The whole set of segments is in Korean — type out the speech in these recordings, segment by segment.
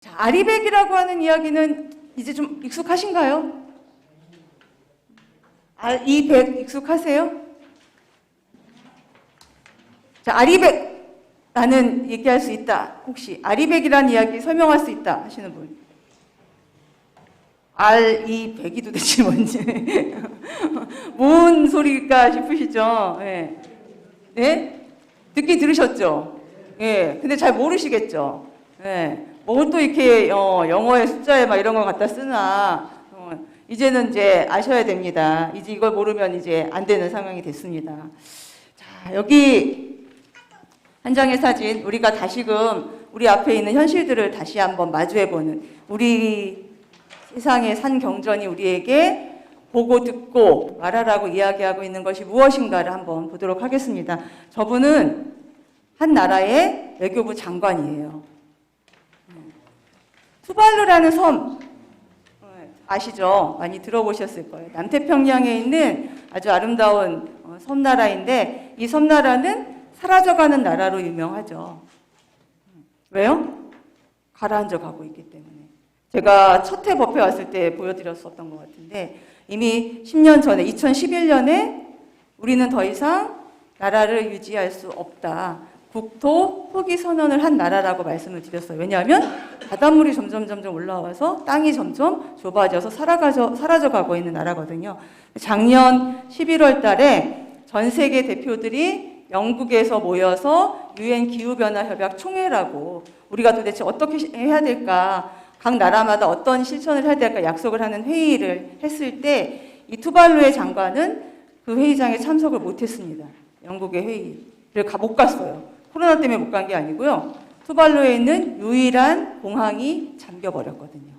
자, 아리백이라고 하는 이야기는 이제 좀 익숙하신가요? 아리백 익숙하세요? 자, 아리백라는 얘기할 수 있다. 혹시 아리백이라는 이야기 설명할 수 있다 하시는 분? 아리백이 도대체 뭔지 뭔 소리일까 싶으시죠? 네. 네? 듣긴 들으셨죠? 예. 근데 잘 모르시겠죠? 예. 뭘 또 이렇게 영어의 숫자에 막 이런 거 갖다 쓰나 이제는 이제 아셔야 됩니다. 이제 이걸 모르면 이제 안 되는 상황이 됐습니다. 자, 여기 한 장의 사진, 우리가 다시금 우리 앞에 있는 현실들을 다시 한번 마주해보는, 우리 세상의 산 경전이 우리에게 보고 듣고 말하라고 이야기하고 있는 것이 무엇인가를 한번 보도록 하겠습니다. 저분은 한 나라의 외교부 장관이에요. 투발루라는 섬 아시죠? 많이 들어보셨을 거예요. 남태평양에 있는 아주 아름다운 섬나라인데, 이 섬나라는 사라져가는 나라로 유명하죠. 왜요? 가라앉아 가고 있기 때문에. 제가 첫 회 법회 왔을 때 보여드렸었던 것 같은데, 이미 10년 전에 2011년에 우리는 더 이상 나라를 유지할 수 없다. 국토 포기 선언을 한 나라라고 말씀을 드렸어요. 왜냐하면 바닷물이 점점 올라와서 땅이 점점 좁아져서 사라져가고 있는 나라거든요. 작년 11월 달에 전 세계 대표들이 영국에서 모여서 UN 기후변화협약 총회라고, 우리가 도대체 어떻게 해야 될까, 각 나라마다 어떤 실천을 해야 될까 약속을 하는 회의를 했을 때 이 투발루의 장관은 그 회의장에 참석을 못했습니다. 영국의 회의를 못 갔어요. 코로나 때문에 못 간 게 아니고요. 투발루에 있는 유일한 공항이 잠겨버렸거든요.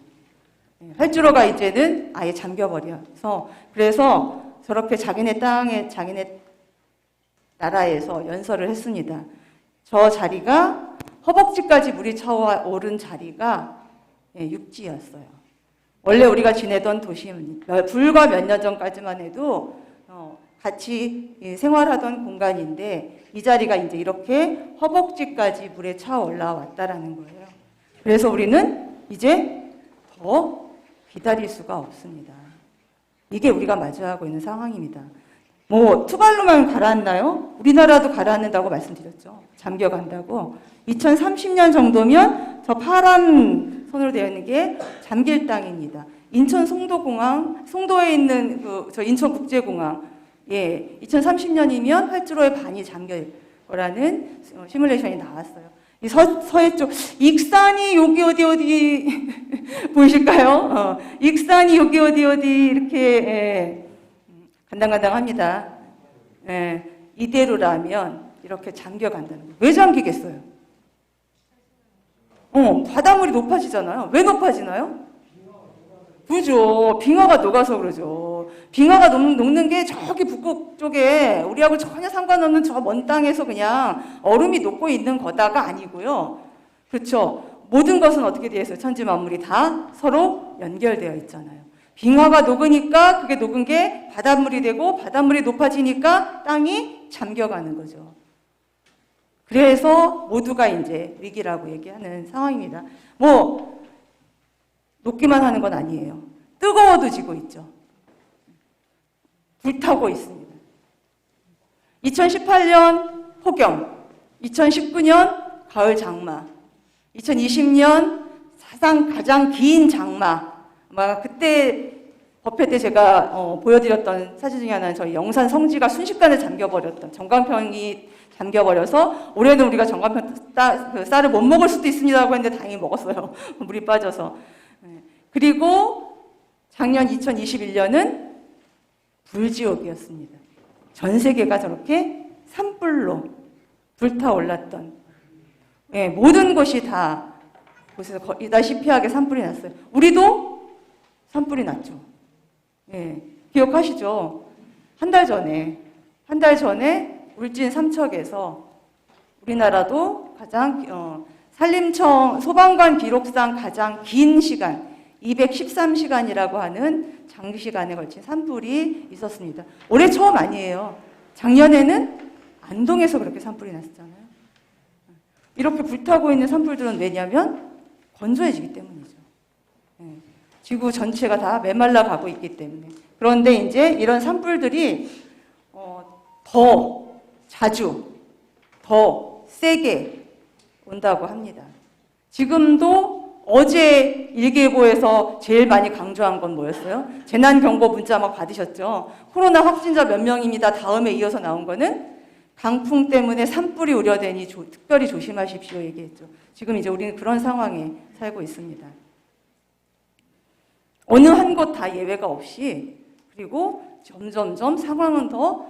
활주로가 이제는 아예 잠겨버려서, 그래서 저렇게 자기네 땅에, 자기네 나라에서 연설을 했습니다. 저 자리가 허벅지까지 물이 차오른 자리가 육지였어요. 원래 우리가 지내던 도시입니다. 불과 몇 년 전까지만 해도 같이 생활하던 공간인데, 이 자리가 이제 이렇게 허벅지까지 물에 차 올라왔다라는 거예요. 그래서 우리는 이제 더 기다릴 수가 없습니다. 이게 우리가 마주하고 있는 상황입니다. 뭐 투발루만 가라앉나요? 우리나라도 가라앉는다고 말씀드렸죠. 잠겨간다고. 2030년 정도면 저 파란 선으로 되어 있는 게 잠길 땅입니다. 인천 송도공항, 송도에 있는 저 인천국제공항, 2030년이면 활주로의 반이 잠길 거라는 시뮬레이션이 나왔어요. 이 서해 쪽, 익산이 여기 어디 보이실까요? 익산이 여기 어디 이렇게 간당간당합니다. 이대로라면 이렇게 잠겨간다는 거예요. 왜 잠기겠어요? 바닷물이 높아지잖아요. 왜 높아지나요? 그죠. 빙하가 녹아서 그러죠. 빙하가 녹는 게 저기 북극 쪽에 우리하고 전혀 상관없는 저 먼 땅에서 그냥 얼음이 녹고 있는 거다가 아니고요. 그렇죠. 모든 것은 어떻게 되어 있어요? 천지 만물이 다 서로 연결되어 있잖아요. 빙하가 녹으니까 그게 녹은 게 바닷물이 되고, 바닷물이 높아지니까 땅이 잠겨가는 거죠. 그래서 모두가 이제 위기라고 얘기하는 상황입니다. 뭐 녹기만 하는 건 아니에요. 뜨거워도 지고 있죠. 불타고 있습니다. 2018년 폭염, 2019년 가을 장마, 2020년 사상 가장 긴 장마. 아마 그때 법회 때 제가 보여드렸던 사진 중에 하나는 저희 영산 성지가 순식간에 잠겨버렸던, 전광평이 잠겨버려서 올해는 우리가 전광평 쌀을 못 먹을 수도 있습니다라고 했는데 다행히 먹었어요. 물이 빠져서. 그리고 작년 2021년은 불지옥이었습니다. 전 세계가 저렇게 산불로 불타올랐던, 모든 곳이 다 곳에서 거의다시피하게 산불이 났어요. 우리도 산불이 났죠. 기억하시죠? 한 달 전에 울진 삼척에서 우리나라도 가장 산림청 소방관 기록상 가장 긴 시간 213시간이라고 하는 장시간에 걸친 산불이 있었습니다. 올해 처음 아니에요. 작년에는 안동에서 그렇게 산불이 났었잖아요. 이렇게 불타고 있는 산불들은 왜냐면 건조해지기 때문이죠. 예. 지구 전체가 다 메말라 가고 있기 때문에. 그런데 이제 이런 산불들이 더 자주, 더 세게 온다고 합니다. 지금도 어제 일기예보에서 제일 많이 강조한 건 뭐였어요? 재난경보 문자 막 받으셨죠? 코로나 확진자 몇 명입니다. 다음에 이어서 나온 거는 강풍 때문에 산불이 우려되니 특별히 조심하십시오 얘기했죠. 지금 이제 우리는 그런 상황에 살고 있습니다. 어느 한 곳 다 예외가 없이, 그리고 점점점 상황은 더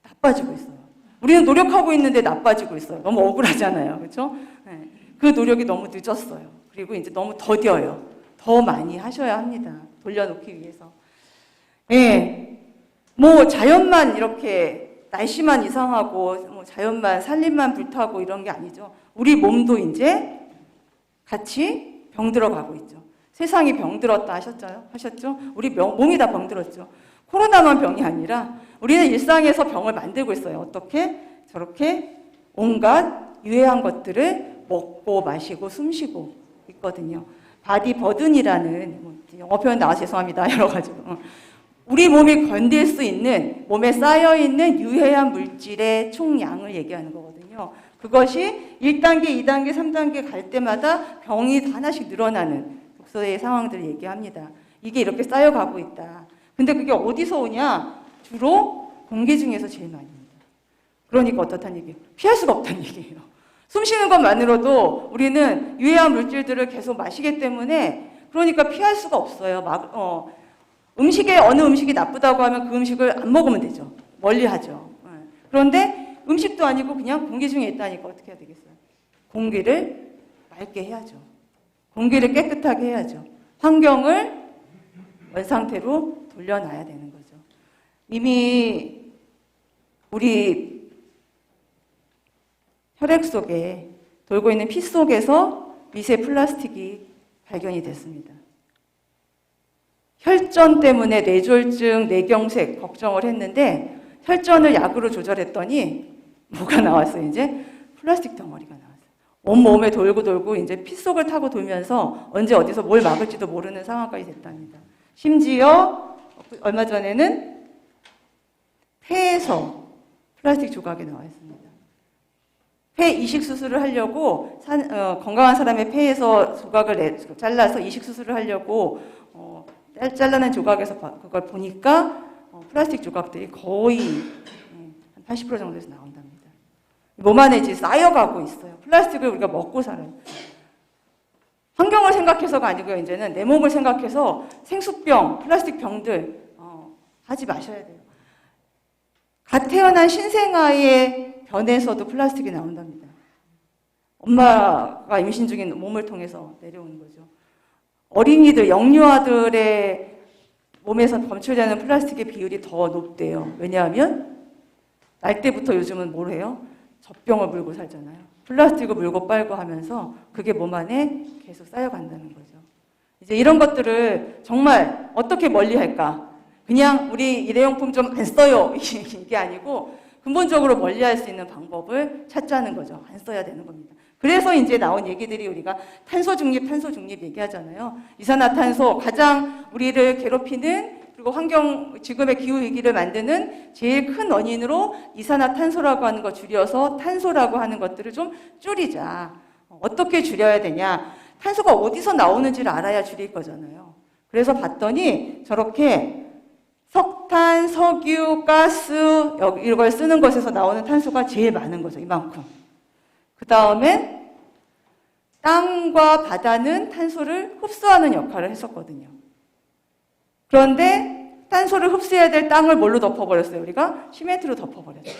나빠지고 있어요. 우리는 노력하고 있는데 나빠지고 있어요. 너무 억울하잖아요. 그렇죠? 네. 그 노력이 너무 늦었어요. 그리고 이제 너무 더뎌요. 더 많이 하셔야 합니다. 돌려놓기 위해서. 예. 뭐 자연만 이렇게 날씨만 이상하고 뭐 자연만 산림만 불타고 이런 게 아니죠. 우리 몸도 이제 같이 병들어가고 있죠. 세상이 병들었다 하셨죠? 우리 몸이 다 병들었죠. 코로나만 병이 아니라 우리는 일상에서 병을 만들고 있어요. 어떻게? 저렇게 온갖 유해한 것들을 먹고 마시고 숨쉬고 있거든요. 바디 버든이라는 영어 표현 나와서 죄송합니다. 여러 가지로. 우리 몸이 견딜 수 있는, 몸에 쌓여있는 유해한 물질의 총량을 얘기하는 거거든요. 그것이 1단계, 2단계, 3단계 갈 때마다 병이 하나씩 늘어나는 독소의 상황들을 얘기합니다. 이게 이렇게 쌓여가고 있다. 근데 그게 어디서 오냐? 주로 공기 중에서 제일 많이 옵니다. 그러니까 어떻다는 얘기예요? 피할 수가 없다는 얘기예요. 숨 쉬는 것만으로도 우리는 유해한 물질들을 계속 마시기 때문에 그러니까 피할 수가 없어요. 음식에 어느 음식이 나쁘다고 하면 그 음식을 안 먹으면 되죠. 멀리 하죠. 그런데 음식도 아니고 그냥 공기 중에 있다니까 어떻게 해야 되겠어요? 공기를 맑게 해야죠. 공기를 깨끗하게 해야죠. 환경을 원상태로 돌려놔야 되는 거죠. 이미 우리 혈액 속에 돌고 있는 피 속에서 미세 플라스틱이 발견이 됐습니다. 혈전 때문에 뇌졸중, 뇌경색 걱정을 했는데 혈전을 약으로 조절했더니 뭐가 나왔어요? 이제 플라스틱 덩어리가 나왔어요. 온몸에 돌고 이제 피 속을 타고 돌면서 언제 어디서 뭘 막을지도 모르는 상황까지 됐답니다. 심지어 얼마 전에는 폐에서 플라스틱 조각이 나와 있습니다. 폐 이식 수술을 하려고 건강한 사람의 폐에서 조각을 잘라서 이식 수술을 하려고 잘라낸 조각에서 그걸 보니까 플라스틱 조각들이 거의 한 80% 정도에서 나온답니다. 몸 안에 이제 쌓여가고 있어요. 플라스틱을 우리가 먹고 살아요. 환경을 생각해서가 아니고요. 이제는 내 몸을 생각해서 생수병, 플라스틱 병들 하지 마셔야 돼요. 갓 태어난 신생아의 변에서도 플라스틱이 나온답니다. 엄마가 임신 중인 몸을 통해서 내려오는 거죠. 어린이들, 영유아들의 몸에서 검출되는 플라스틱의 비율이 더 높대요. 왜냐하면 날 때부터 요즘은 뭘 해요? 젖병을 물고 살잖아요. 플라스틱을 물고 빨고 하면서 그게 몸 안에 계속 쌓여간다는 거죠. 이제 이런 것들을 정말 어떻게 멀리 할까? 그냥 우리 일회용품 좀 안 써요. 이게 아니고 근본적으로 멀리 할 수 있는 방법을 찾자는 거죠. 안 써야 되는 겁니다. 그래서 이제 나온 얘기들이 우리가 탄소 중립 얘기하잖아요. 이산화탄소 가장 우리를 괴롭히는 그리고 지금의 기후위기를 만드는 제일 큰 원인으로 이산화탄소라고 하는 거 줄여서 탄소라고 하는 것들을 좀 줄이자. 어떻게 줄여야 되냐. 탄소가 어디서 나오는지를 알아야 줄일 거잖아요. 그래서 봤더니 저렇게 석탄, 석유, 가스 이걸 쓰는 것에서 나오는 탄소가 제일 많은 거죠. 이만큼. 그 다음엔 땅과 바다는 탄소를 흡수하는 역할을 했었거든요. 그런데 탄소를 흡수해야 될 땅을 뭘로 덮어버렸어요? 우리가 시멘트로 덮어버렸어요.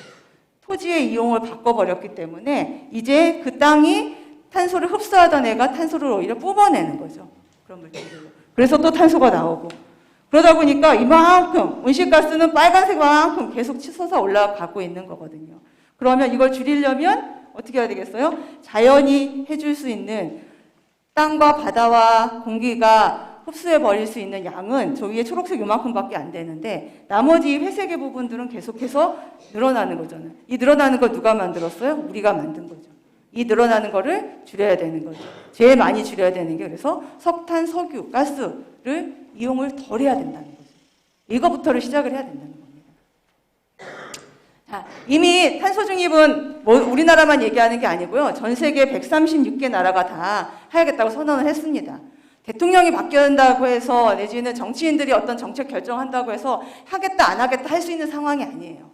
토지의 이용을 바꿔버렸기 때문에 이제 그 땅이 탄소를 흡수하던 애가 탄소를 오히려 뿜어내는 거죠. 그런 물질들로. 그래서 또 탄소가 나오고. 그러다 보니까 이만큼 온실가스는 빨간색만큼 계속 치솟아 올라가고 있는 거거든요. 그러면 이걸 줄이려면 어떻게 해야 되겠어요? 자연이 해줄 수 있는 땅과 바다와 공기가 흡수해버릴 수 있는 양은 저 위에 초록색 요만큼밖에 안 되는데 나머지 회색의 부분들은 계속해서 늘어나는 거잖아요. 이 늘어나는 걸 누가 만들었어요? 우리가 만든 거죠. 이 늘어나는 거를 줄여야 되는 거죠. 제일 많이 줄여야 되는 게 그래서 석탄, 석유, 가스를 이용을 덜 해야 된다는 거죠. 이거부터를 시작을 해야 된다는 겁니다. 자, 이미 탄소 중립은 뭐 우리나라만 얘기하는 게 아니고요. 전 세계 136개 나라가 다 해야겠다고 선언을 했습니다. 대통령이 바뀐다고 해서 내지는 정치인들이 어떤 정책 결정한다고 해서 하겠다 안 하겠다 할 수 있는 상황이 아니에요.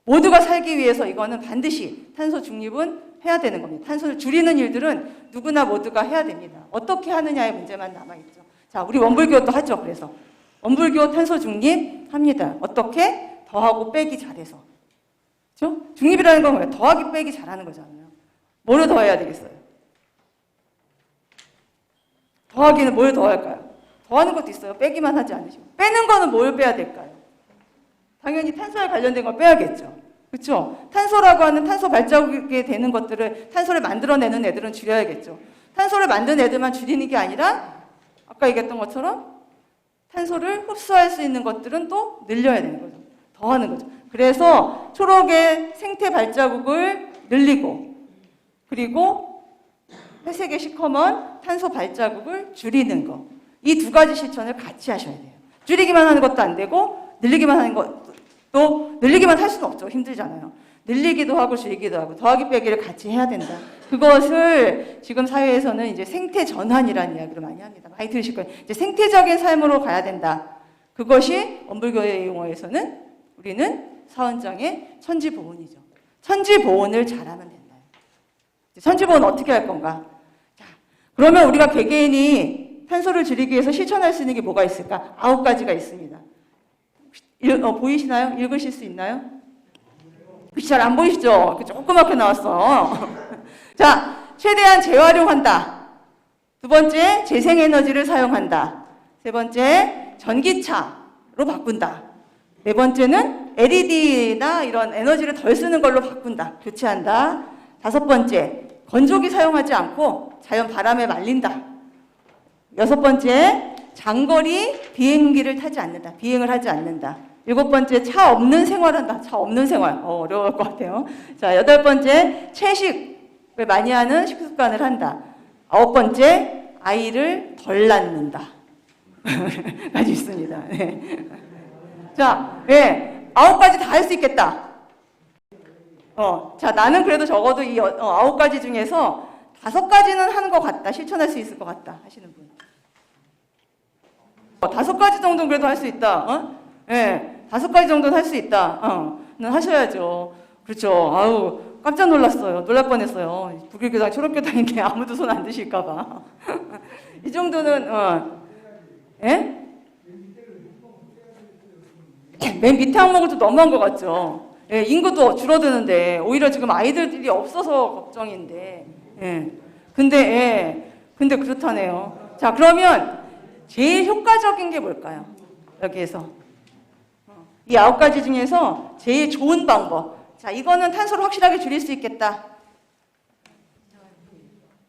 모두가 살기 위해서 이거는 반드시 탄소 중립은 해야 되는 겁니다. 탄소를 줄이는 일들은 누구나 모두가 해야 됩니다. 어떻게 하느냐의 문제만 남아있죠. 자, 우리 원불교도 하죠. 그래서 원불교 탄소 중립 합니다. 어떻게? 더하고 빼기 잘해서. 그렇죠? 중립이라는 건 뭐예요? 더하기 빼기 잘하는 거잖아요. 뭐를 더해야 되겠어요? 더하기는 뭘 더할까요? 더하는 것도 있어요. 빼기만 하지 않으시고. 빼는 거는 뭘 빼야 될까요? 당연히 탄소에 관련된 걸 빼야겠죠. 그렇죠? 탄소라고 하는 탄소 발자국이 되는 것들을 탄소를 만들어내는 애들은 줄여야겠죠. 탄소를 만든 애들만 줄이는 게 아니라 아까 얘기했던 것처럼 탄소를 흡수할 수 있는 것들은 또 늘려야 되는 거죠. 더하는 거죠. 그래서 초록의 생태 발자국을 늘리고 그리고 회색의 시커먼 탄소 발자국을 줄이는 거. 이 두 가지 실천을 같이 하셔야 돼요. 줄이기만 하는 것도 안 되고 늘리기만 하는 것도 늘리기만 할 수는 없죠. 힘들잖아요. 늘리기도 하고 줄이기도 하고 더하기 빼기를 같이 해야 된다. 그것을 지금 사회에서는 이제 생태 전환이라는 이야기를 많이 합니다. 많이 들으실 거예요. 이제 생태적인 삶으로 가야 된다. 그것이 원불교의 용어에서는 우리는 사원장의 천지보온이죠. 천지보온을 잘하면 된다. 천지보온 어떻게 할 건가? 자, 그러면 우리가 개개인이 탄소를 줄이기 위해서 실천할 수 있는 게 뭐가 있을까? 9가지가 있습니다. 보이시나요? 읽으실 수 있나요? 잘 안 보이시죠? 조그맣게 나왔어. 자, 최대한 재활용한다. 두 번째, 재생에너지를 사용한다. 세 번째, 전기차로 바꾼다. 네 번째는 LED나 이런 에너지를 덜 쓰는 걸로 바꾼다. 교체한다. 다섯 번째, 건조기 사용하지 않고 자연 바람에 말린다. 여섯 번째, 장거리 비행기를 타지 않는다. 비행을 하지 않는다. 일곱 번째, 차 없는 생활한다. 차 없는 생활. 어려울 것 같아요. 자, 여덟 번째, 채식을 많이 하는 식습관을 한다. 아홉 번째, 아이를 덜 낳는다. 까지 있습니다. 네. 자, 네. 9가지 다 할 수 있겠다. 자, 나는 그래도 적어도 이 9가지 중에서 5가지는 하는 것 같다. 실천할 수 있을 것 같다. 하시는 분. 5가지 정도는 그래도 할 수 있다. 네. 5가지 정도는 할 수 있다. 는 하셔야죠. 그렇죠. 아우, 깜짝 놀랐어요. 놀랄 뻔했어요. 북일교당, 초록교당인데 아무도 손 안 드실까봐. 이 정도는, 예? 맨 밑에 항목을 좀 너무한 것 같죠. 예, 인구도 줄어드는데 오히려 지금 아이들이 없어서 걱정인데, 예. 근데 그렇다네요. 자, 그러면 제일 효과적인 게 뭘까요? 여기에서 이 9가지 중에서 제일 좋은 방법. 자, 이거는 탄소를 확실하게 줄일 수 있겠다.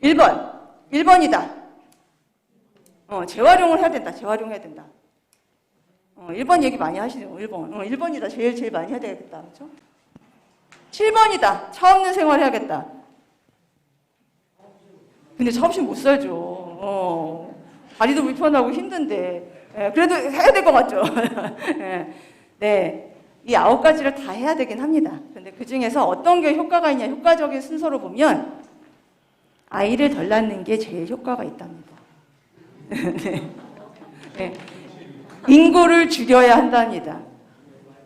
1번이다. 재활용을 해야 된다. 재활용해야 된다. 1번 얘기 많이 하시네요. 1번. 1번이다. 제일 많이 해야 되겠다. 그렇죠? 7번이다. 차 없는 생활 해야겠다. 근데 차 없이 못 살죠. 다리도 불편하고 힘든데. 예, 그래도 해야 될 것 같죠? 예, 네. 이 9가지를 다 해야 되긴 합니다. 근데 그 중에서 어떤 게 효과가 있냐, 효과적인 순서로 보면 아이를 덜 낳는 게 제일 효과가 있답니다. 네. 네. 인구를 줄여야 한답니다.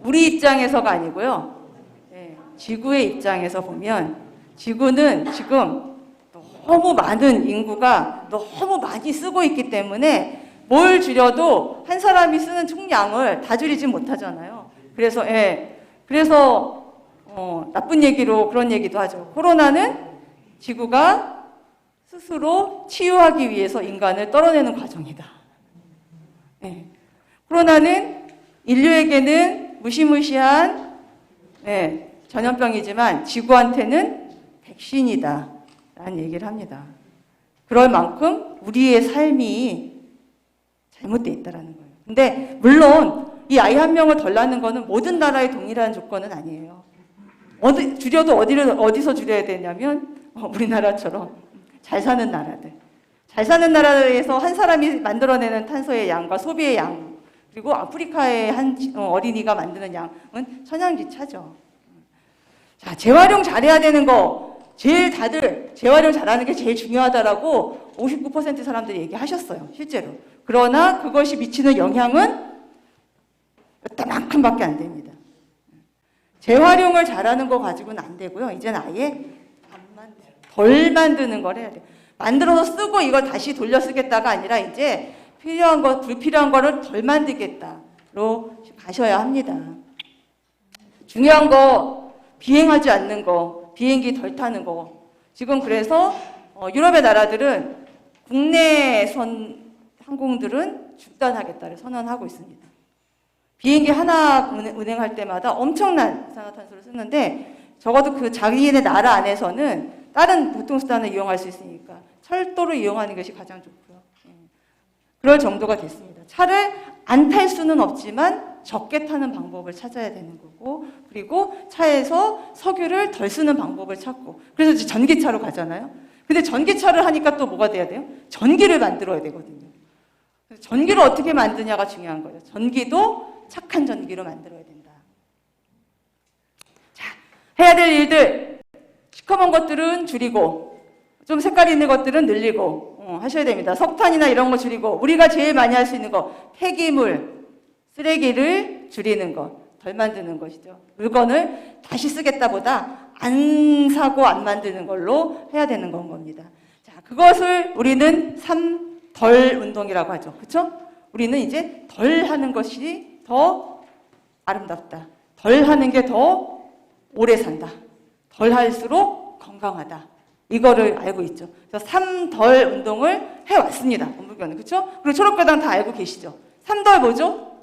우리 입장에서가 아니고요. 네. 지구의 입장에서 보면 지구는 지금 너무 많은 인구가 너무 많이 쓰고 있기 때문에 뭘 줄여도 한 사람이 쓰는 총량을 다 줄이지 못하잖아요. 그래서 나쁜 얘기로 그런 얘기도 하죠. 코로나는 지구가 스스로 치유하기 위해서 인간을 떨어내는 과정이다. 네. 코로나는 인류에게는 무시무시한 전염병이지만 지구한테는 백신이다 라는 얘기를 합니다. 그럴 만큼 우리의 삶이 잘못되어 있다는 거예요. 근데 물론 이 아이 한 명을 덜 낳는 거는 모든 나라의 동일한 조건은 아니에요. 줄여도 어디서 줄여야 되냐면 우리나라처럼 잘 사는 나라들. 잘 사는 나라에서 한 사람이 만들어내는 탄소의 양과 소비의 양, 그리고 아프리카의 한 어린이가 만드는 양은 천양지차죠. 자, 재활용 잘해야 되는 거, 제일 다들 재활용 잘하는 게 제일 중요하다라고 59% 사람들이 얘기하셨어요, 실제로. 그러나 그것이 미치는 영향은 이따만큼밖에 안 됩니다. 재활용을 잘하는 거 가지고는 안 되고요. 이제는 아예 덜 만드는 걸 해야 돼요. 만들어서 쓰고 이걸 다시 돌려 쓰겠다가 아니라 이제 필요한 거, 불필요한 거를 덜 만들겠다로 가셔야 합니다. 중요한 거, 비행하지 않는 거, 비행기 덜 타는 거. 지금 그래서 유럽의 나라들은 국내선 항공들은 중단하겠다를 선언하고 있습니다. 비행기 하나 운행할 때마다 엄청난 이산화탄소를 쓰는데 적어도 그 자기네 나라 안에서는 다른 교통수단을 이용할 수 있으니까 철도를 이용하는 것이 가장 좋고요. 그럴 정도가 됐습니다. 차를 안 탈 수는 없지만 적게 타는 방법을 찾아야 되는 거고, 그리고 차에서 석유를 덜 쓰는 방법을 찾고, 그래서 이제 전기차로 가잖아요. 근데 전기차를 하니까 또 뭐가 돼야 돼요? 전기를 만들어야 되거든요. 그래서 전기를 어떻게 만드냐가 중요한 거예요. 전기도 착한 전기로 만들어야 된다. 자, 해야 될 일들. 시커먼 것들은 줄이고, 좀 색깔 있는 것들은 늘리고 하셔야 됩니다. 석탄이나 이런 거 줄이고, 우리가 제일 많이 할 수 있는 거, 폐기물, 쓰레기를 줄이는 것, 덜 만드는 것이죠. 물건을 다시 쓰겠다보다 안 사고 안 만드는 걸로 해야 되는 건 겁니다. 자, 그것을 우리는 3덜 운동이라고 하죠. 그렇죠? 우리는 이제 덜 하는 것이 더 아름답다. 덜 하는 게 더 오래 산다. 덜 할수록 건강하다. 이거를 알고 있죠. 그래서 3덜 운동을 해왔습니다. 원불교는. 그렇죠? 그리고 초록교당 다 알고 계시죠? 3덜 뭐죠?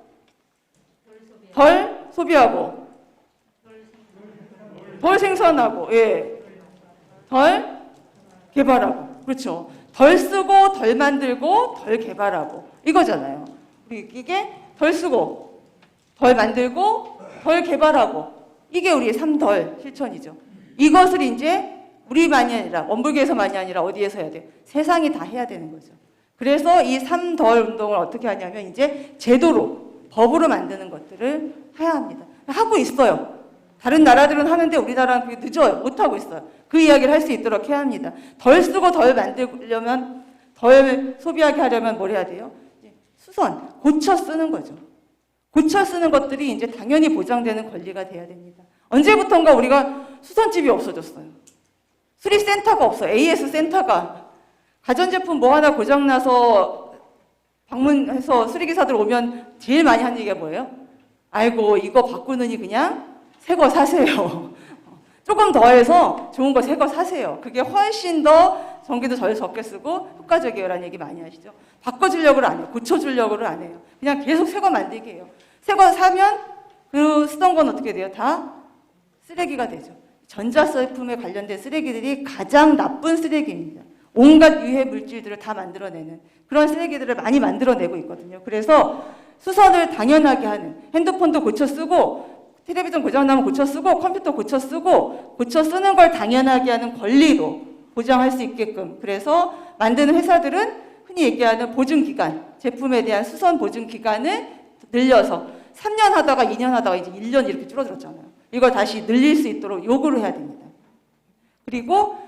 덜 소비하고, 덜 생산하고, 예, 덜 개발하고, 그렇죠. 덜 쓰고, 덜 만들고, 덜 개발하고, 이거잖아요. 우리 이게 덜 쓰고, 덜 만들고, 덜 개발하고, 이게 우리의 3덜 실천이죠. 이것을 이제 우리만이 아니라, 원불교에서만이 아니라 어디에서 해야 돼요? 세상이 다 해야 되는 거죠. 그래서 이 3덜 운동을 어떻게 하냐면 이제 제도로, 법으로 만드는 것들을 해야 합니다. 하고 있어요. 다른 나라들은 하는데 우리나라는 그게 늦어요. 못하고 있어요. 그 이야기를 할 수 있도록 해야 합니다. 덜 쓰고 덜 만들려면, 덜 소비하게 하려면 뭘 해야 돼요? 수선, 고쳐 쓰는 거죠. 고쳐 쓰는 것들이 이제 당연히 보장되는 권리가 돼야 됩니다. 언제부턴가 우리가 수선집이 없어졌어요. 수리센터가 없어요. AS 센터가. 가전제품 뭐 하나 고장나서 방문해서 수리기사들 오면 제일 많이 하는 얘기가 뭐예요? 아이고, 이거 바꾸느니 그냥 새 거 사세요. 조금 더 해서 좋은 거 새 거 사세요. 그게 훨씬 더 전기도 덜 적게 쓰고 효과적이에요라는 얘기 많이 하시죠. 바꿔주려고는 안 해요. 고쳐주려고는 안 해요. 그냥 계속 새 거 만들게 해요. 새 거 사면 그 쓰던 건 어떻게 돼요? 다 쓰레기가 되죠. 전자제품에 관련된 쓰레기들이 가장 나쁜 쓰레기입니다. 온갖 유해 물질들을 다 만들어내는 그런 쓰레기들을 많이 만들어내고 있거든요. 그래서 수선을 당연하게 하는, 핸드폰도 고쳐 쓰고, 텔레비전 고장나면 고쳐 쓰고, 컴퓨터 고쳐 쓰고, 고쳐 쓰는 걸 당연하게 하는 권리로 보장할 수 있게끔. 그래서 만드는 회사들은 흔히 얘기하는 보증기간, 제품에 대한 수선 보증기간을 늘려서 3년 하다가 2년 하다가 이제 1년 이렇게 줄어들었잖아요. 이걸 다시 늘릴 수 있도록 요구를 해야 됩니다. 그리고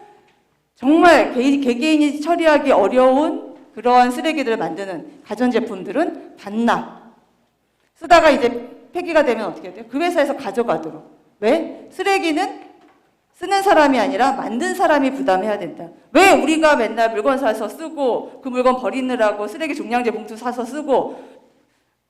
정말 개개인이 처리하기 어려운 그러한 쓰레기들을 만드는 가전제품들은 반납. 쓰다가 이제 폐기가 되면 어떻게 해야 돼요? 그 회사에서 가져가도록. 왜? 쓰레기는 쓰는 사람이 아니라 만든 사람이 부담해야 된다. 왜 우리가 맨날 물건 사서 쓰고 그 물건 버리느라고 쓰레기 종량제 봉투 사서 쓰고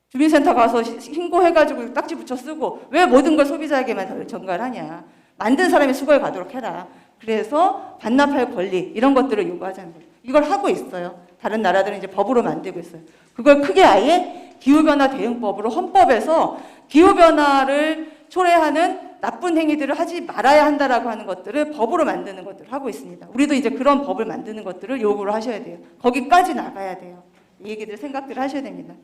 주민센터 가서 신고해가지고 딱지 붙여 쓰고 왜 모든 걸 소비자에게만 전가를 하냐. 만든 사람이 수거해 가도록 해라. 그래서 반납할 권리 이런 것들을 요구하자는 거예요. 이걸 하고 있어요. 다른 나라들은 이제 법으로 만들고 있어요. 그걸 크게 아예 기후변화 대응법으로 헌법에서 기후변화를 초래하는 나쁜 행위들을 하지 말아야 한다라고 하는 것들을 법으로 만드는 것들을 하고 있습니다. 우리도 이제 그런 법을 만드는 것들을 요구를 하셔야 돼요. 거기까지 나가야 돼요. 이 얘기들 생각들을 하셔야 됩니다.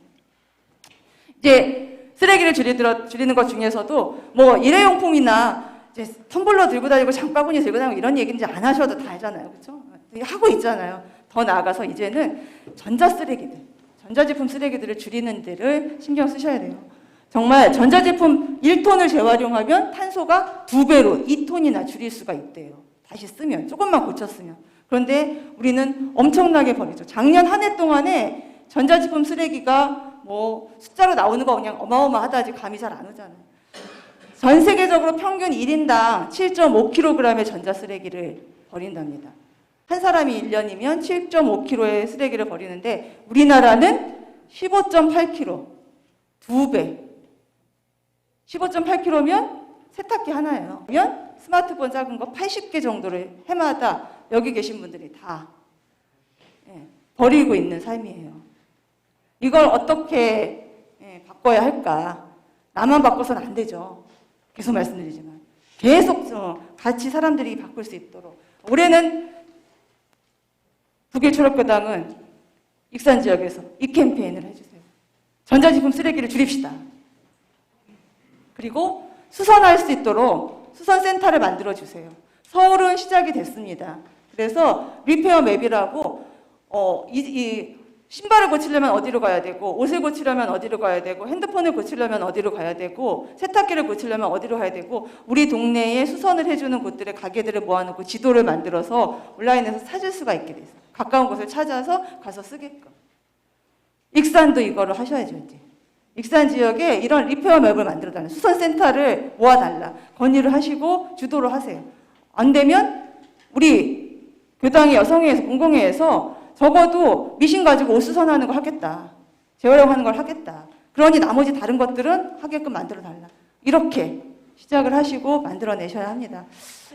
이제 쓰레기를 줄이는 것 중에서도 뭐 일회용품이나 이제 텀블러 들고 다니고 장바구니 들고 다니고 이런 얘기는 이제 안 하셔도 다 알잖아요. 그렇죠? 하고 있잖아요. 더 나아가서 이제는 전자쓰레기들, 전자제품 쓰레기들을 줄이는 데를 신경 쓰셔야 돼요. 정말 전자제품 1톤을 재활용하면 탄소가 2배로 2톤이나 줄일 수가 있대요. 다시 쓰면, 조금만 고쳤으면. 그런데 우리는 엄청나게 버리죠. 작년 한 해 동안에 전자제품 쓰레기가 뭐 숫자로 나오는 거 그냥 어마어마하다지 감이 잘 안 오잖아요. 전 세계적으로 평균 1인당 7.5kg의 전자쓰레기를 버린답니다. 한 사람이 1년이면 7.5kg의 쓰레기를 버리는데 우리나라는 15.8kg, 2배. 15.8kg면 세탁기 하나예요. 그러면 스마트폰 작은 거 80개 정도를 해마다 여기 계신 분들이 다 버리고 있는 삶이에요. 이걸 어떻게 바꿔야 할까? 나만 바꿔서는 안 되죠. 계속 말씀드리지만. 계속 같이 사람들이 바꿀 수 있도록. 올해는 북일초록교당은 익산 지역에서 이 캠페인을 해주세요. 전자제품 쓰레기를 줄입시다. 그리고 수선할 수 있도록 수선센터를 만들어주세요. 서울은 시작이 됐습니다. 그래서 리페어 맵이라고 이 신발을 고치려면 어디로 가야 되고 옷을 고치려면 어디로 가야 되고 핸드폰을 고치려면 어디로 가야 되고 세탁기를 고치려면 어디로 가야 되고 우리 동네에 수선을 해주는 곳들의 가게들을 모아놓고 지도를 만들어서 온라인에서 찾을 수가 있게 돼 있어요. 가까운 곳을 찾아서 가서 쓰게끔. 익산도 이거를 하셔야죠. 이제. 익산 지역에 이런 리페어 맵을 만들어달라. 수선센터를 모아달라. 건의를 하시고 주도를 하세요. 안 되면 우리 교당의 여성회에서 공공회에서 적어도 미신 가지고 옷 수선하는 거 하겠다. 재활용하는 걸 하겠다. 그러니 나머지 다른 것들은 하게끔 만들어달라. 이렇게 시작을 하시고 만들어내셔야 합니다.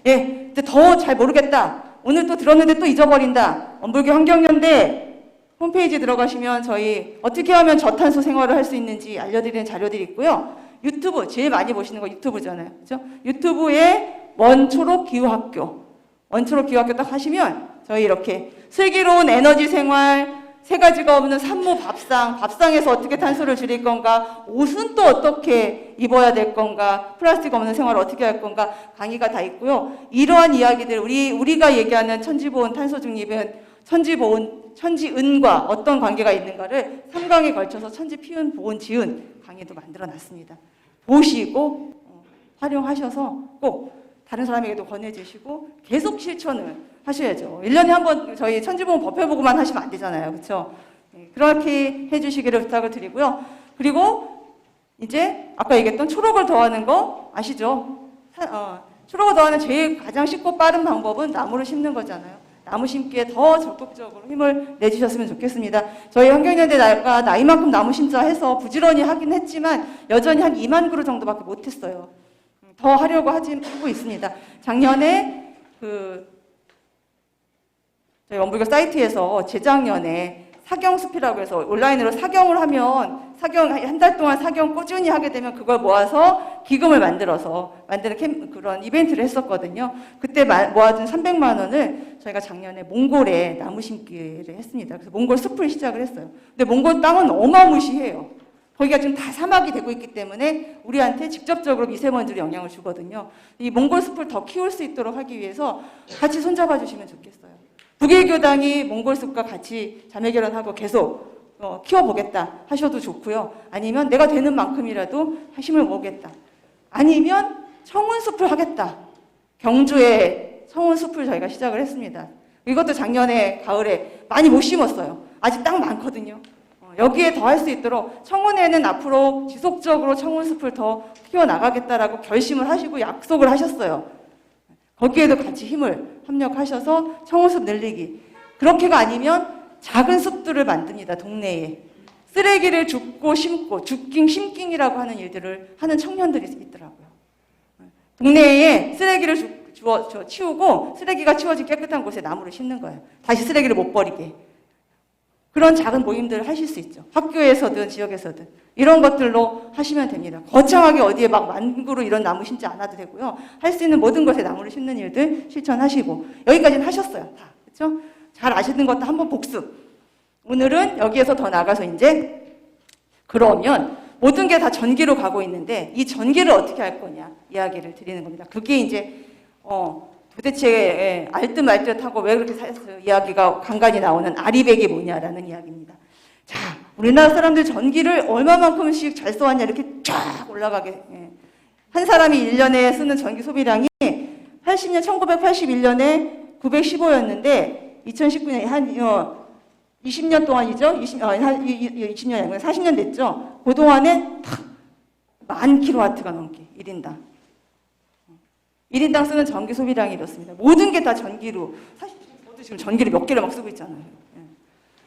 예, 근데 더 잘 모르겠다. 오늘 또 들었는데 또 잊어버린다. 원불교 환경연대 홈페이지 들어가시면 저희 어떻게 하면 저탄소 생활을 할 수 있는지 알려드리는 자료들이 있고요. 유튜브, 제일 많이 보시는 거 유튜브잖아요. 그죠? 유튜브에 원초록 기후학교. 원초록 기후학교 딱 하시면 저희 이렇게 슬기로운 에너지 생활, 세 가지가 없는 산모 밥상, 밥상에서 어떻게 탄소를 줄일 건가, 옷은 또 어떻게 입어야 될 건가, 플라스틱 없는 생활을 어떻게 할 건가 강의가 다 있고요. 이러한 이야기들, 우리가 얘기하는 천지보온 탄소 중립은 천지은과 어떤 관계가 있는가를 3강에 걸쳐서 천지피은, 보온, 지은 강의도 만들어 놨습니다. 보시고 활용하셔서 꼭 다른 사람에게도 권해주시고 계속 실천을 하셔야죠. 1년에 한 번 저희 천지보온 법회 보고만 하시면 안 되잖아요. 그렇죠? 그렇게 해주시기를 부탁을 드리고요. 그리고 이제 아까 얘기했던 초록을 더하는 거 아시죠? 초록을 더하는 제일 가장 쉽고 빠른 방법은 나무를 심는 거잖아요. 나무 심기에 더 적극적으로 힘을 내주셨으면 좋겠습니다. 저희 환경연대가 나이만큼 나무 심자 해서 부지런히 하긴 했지만 여전히 한 2만 그루 정도밖에 못했어요. 더 하려고 하고 있습니다. 작년에 저희 원불교 사이트에서 재작년에 사경숲이라고 해서 온라인으로 사경을 하면 한 달 동안 사경 꾸준히 하게 되면 그걸 모아서 기금을 만드는 그런 이벤트를 했었거든요. 그때 모아둔 300만 원을 저희가 작년에 몽골에 나무 심기를 했습니다. 그래서 몽골 숲을 시작을 했어요. 근데 몽골 땅은 어마무시해요. 거기가 지금 다 사막이 되고 있기 때문에 우리한테 직접적으로 미세먼지로 영향을 주거든요. 이 몽골 숲을 더 키울 수 있도록 하기 위해서 같이 손잡아 주시면 좋겠어요. 북일교당이 몽골 숲과 같이 자매결연하고 계속 키워보겠다 하셔도 좋고요. 아니면 내가 되는 만큼이라도 힘을 모으겠다. 아니면 청운숲을 하겠다. 경주에 청운숲을 저희가 시작을 했습니다. 이것도 작년에 가을에 많이 못 심었어요. 아직 땅 많거든요. 여기에 더 할 수 있도록 청운에는 앞으로 지속적으로 청운숲을 더 키워나가겠다라고 결심을 하시고 약속을 하셨어요. 거기에도 같이 힘을 협력하셔서 청운숲 늘리기. 그렇게가 아니면 작은 숲들을 만듭니다. 동네에. 쓰레기를 줍고 심고 줍깅 심깅이라고 하는 일들을 하는 청년들이 있더라고요. 동네에 쓰레기를 치우고 쓰레기가 치워진 깨끗한 곳에 나무를 심는 거예요. 다시 쓰레기를 못 버리게. 그런 작은 모임들을 하실 수 있죠. 학교에서든 지역에서든. 이런 것들로 하시면 됩니다. 거창하게 어디에 막 만그루 이런 나무 심지 않아도 되고요. 할 수 있는 모든 것에 나무를 심는 일들 실천하시고. 여기까지는 하셨어요. 다. 그렇죠? 잘 아시는 것도 한번 복습. 오늘은 여기에서 더 나가서 이제 그러면 모든 게 다 전기로 가고 있는데 이 전기를 어떻게 할 거냐 이야기를 드리는 겁니다. 그게 이제 도대체 알듯말듯하고 왜 그렇게 이야기가 간간히 나오는 아리백이 뭐냐라는 이야기입니다. 자, 우리나라 사람들 전기를 얼마만큼씩 잘 써왔냐 이렇게 쫙 올라가게. 한 사람이 1년에 쓰는 전기 소비량이 1981년에 915였는데 2019년에 한 20년 동안이죠. 20년이 아니고 40년 됐죠. 그동안에 탁 10,000kW가 넘게 1인당. 1인당 쓰는 전기 소비량이 이렇습니다. 모든 게 다 전기로. 사실 저도 지금 전기를 몇 개를 막 쓰고 있잖아요.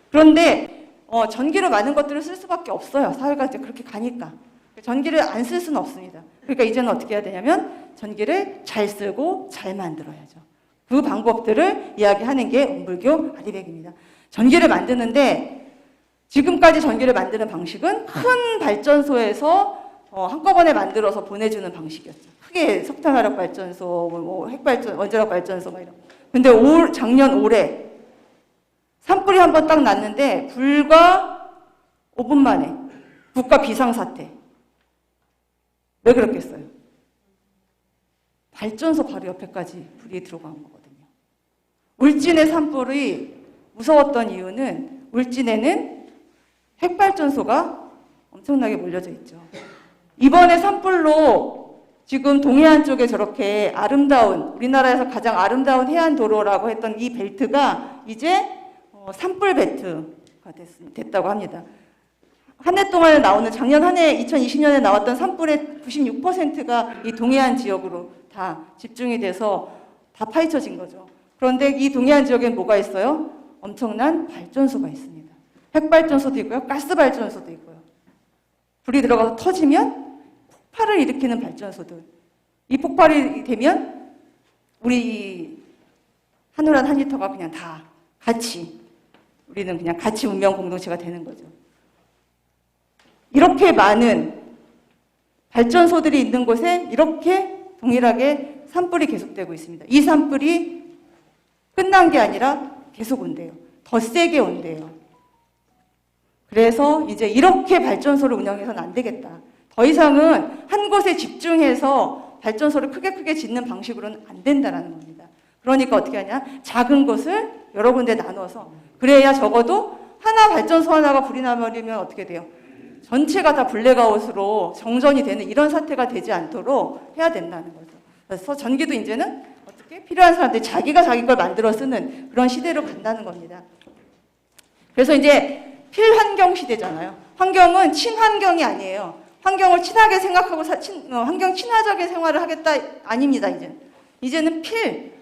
그런데 전기로 많은 것들을 쓸 수밖에 없어요. 사회가 이제 그렇게 가니까. 전기를 안 쓸 수는 없습니다. 그러니까 이제는 어떻게 해야 되냐면 전기를 잘 쓰고 잘 만들어야죠. 그 방법들을 이야기하는 게 온불교 아리백입니다. 전기를 만드는데 지금까지 전기를 만드는 방식은 큰 발전소에서 한꺼번에 만들어서 보내주는 방식이었죠. 크게 석탄화력 발전소, 뭐 핵발전, 원자력 발전소 막 이런. 근데 작년 올해 산불이 한번 딱 났는데 불과 5분 만에 국가 비상사태. 왜 그렇겠어요? 발전소 바로 옆에까지 불이 들어간 거거든요. 울진의 산불이 무서웠던 이유는 울진에는 핵발전소가 엄청나게 몰려져 있죠. 이번에 산불로 지금 동해안 쪽에 저렇게 아름다운 우리나라에서 가장 아름다운 해안도로라고 했던 이 벨트가 이제 산불 벨트가 됐다고 합니다. 한 해 동안에 나오는 작년 한 해 2020년에 나왔던 산불의 96%가 이 동해안 지역으로 다 집중이 돼서 다 파헤쳐진 거죠. 그런데 이 동해안 지역엔 뭐가 있어요? 엄청난 발전소가 있습니다. 핵발전소도 있고요. 가스발전소도 있고요. 불이 들어가서 터지면 폭발을 일으키는 발전소들. 이 폭발이 되면 우리 한우란 한 리터가 그냥 다 같이 우리는 그냥 같이 운명 공동체가 되는 거죠. 이렇게 많은 발전소들이 있는 곳에 이렇게 동일하게 산불이 계속되고 있습니다. 이 산불이 끝난 게 아니라 계속 온대요. 더 세게 온대요. 그래서 이제 이렇게 발전소를 운영해서는 안 되겠다. 더 이상은 한 곳에 집중해서 발전소를 크게 짓는 방식으로는 안 된다는 겁니다. 그러니까 어떻게 하냐? 작은 곳을 여러 군데 나눠서 그래야 적어도 하나 발전소 하나가 불이 나버리면 어떻게 돼요? 전체가 다 블랙아웃으로 정전이 되는 이런 사태가 되지 않도록 해야 된다는 거죠. 그래서 전기도 이제는 어떻게 필요한 사람들이 자기가 자기 걸 만들어 쓰는 그런 시대로 간다는 겁니다. 그래서 이제 필환경 시대잖아요. 환경은 친환경이 아니에요. 환경을 친하게 생각하고 환경 친화적인 생활을 하겠다 아닙니다. 이제는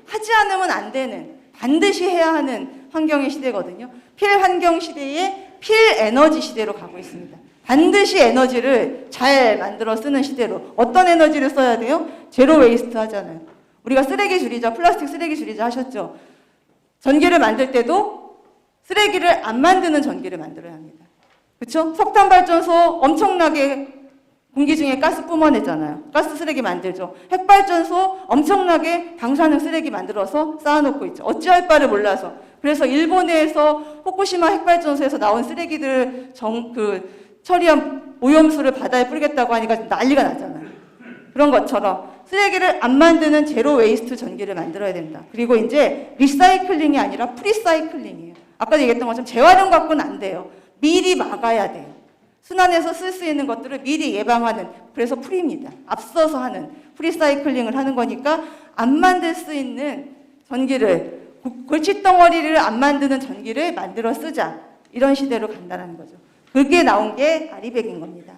하지 않으면 안 되는 반드시 해야 하는 환경의 시대거든요. 필환경 시대에 필에너지 시대로 가고 있습니다. 반드시 에너지를 잘 만들어 쓰는 시대로. 어떤 에너지를 써야 돼요? 제로 웨이스트 하잖아요. 우리가 쓰레기 줄이자, 플라스틱 쓰레기 줄이자 하셨죠. 전기를 만들 때도 쓰레기를 안 만드는 전기를 만들어야 합니다. 그렇죠? 석탄 발전소 엄청나게 공기 중에 가스 뿜어내잖아요. 가스 쓰레기 만들죠. 핵발전소 엄청나게 방사능 쓰레기 만들어서 쌓아놓고 있죠. 어찌할 바를 몰라서. 그래서 일본에서 후쿠시마 핵발전소에서 나온 쓰레기들을 처리한 오염수를 바다에 뿌리겠다고 하니까 난리가 나잖아요. 그런 것처럼 쓰레기를 안 만드는 제로 웨이스트 전기를 만들어야 된다. 그리고 이제 리사이클링이 아니라 프리사이클링이에요. 아까 얘기했던 것처럼 재활용 갖고는 안 돼요. 미리 막아야 돼요. 순환해서 쓸 수 있는 것들을 미리 예방하는, 그래서 프리입니다. 앞서서 하는 프리사이클링을 하는 거니까 안 만들 수 있는 전기를, 골칫덩어리를 안 만드는 전기를 만들어 쓰자. 이런 시대로 간다는 거죠. 그게 나온 게 아리백인 겁니다.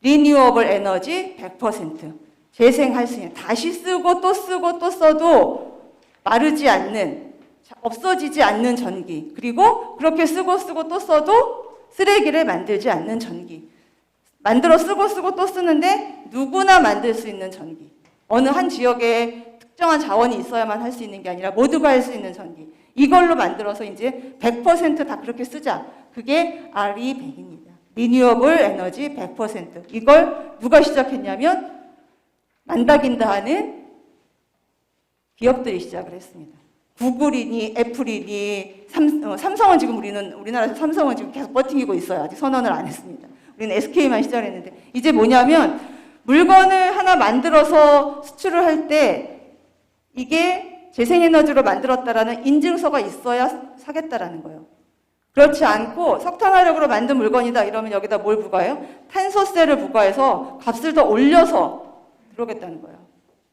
리뉴어블 에너지 100%. 재생할 수 있는, 다시 쓰고 또 쓰고 또 써도 마르지 않는, 없어지지 않는 전기. 그리고 그렇게 쓰고 또 써도 쓰레기를 만들지 않는 전기. 만들어 쓰고 또 쓰는데 누구나 만들 수 있는 전기. 어느 한 지역에 특정한 자원이 있어야만 할 수 있는 게 아니라 모두가 할 수 있는 전기. 이걸로 만들어서 이제 100% 다 그렇게 쓰자. 그게 RE100입니다. 리뉴어블 에너지 100%. 이걸 누가 시작했냐면 만다긴다 하는 기업들이 시작을 했습니다. 구글이니 애플이니 삼성은 지금 우리나라에서 삼성은 지금 계속 버티고 있어요. 아직 선언을 안 했습니다. 우리는 SK만 시작했는데 이제 뭐냐면 물건을 하나 만들어서 수출을 할 때 이게 재생에너지로 만들었다라는 인증서가 있어야 사겠다라는 거예요. 그렇지 않고 석탄화력으로 만든 물건이다 이러면 여기다 뭘 부과해요? 탄소세를 부과해서 값을 더 올려서 들어오겠다는 거예요.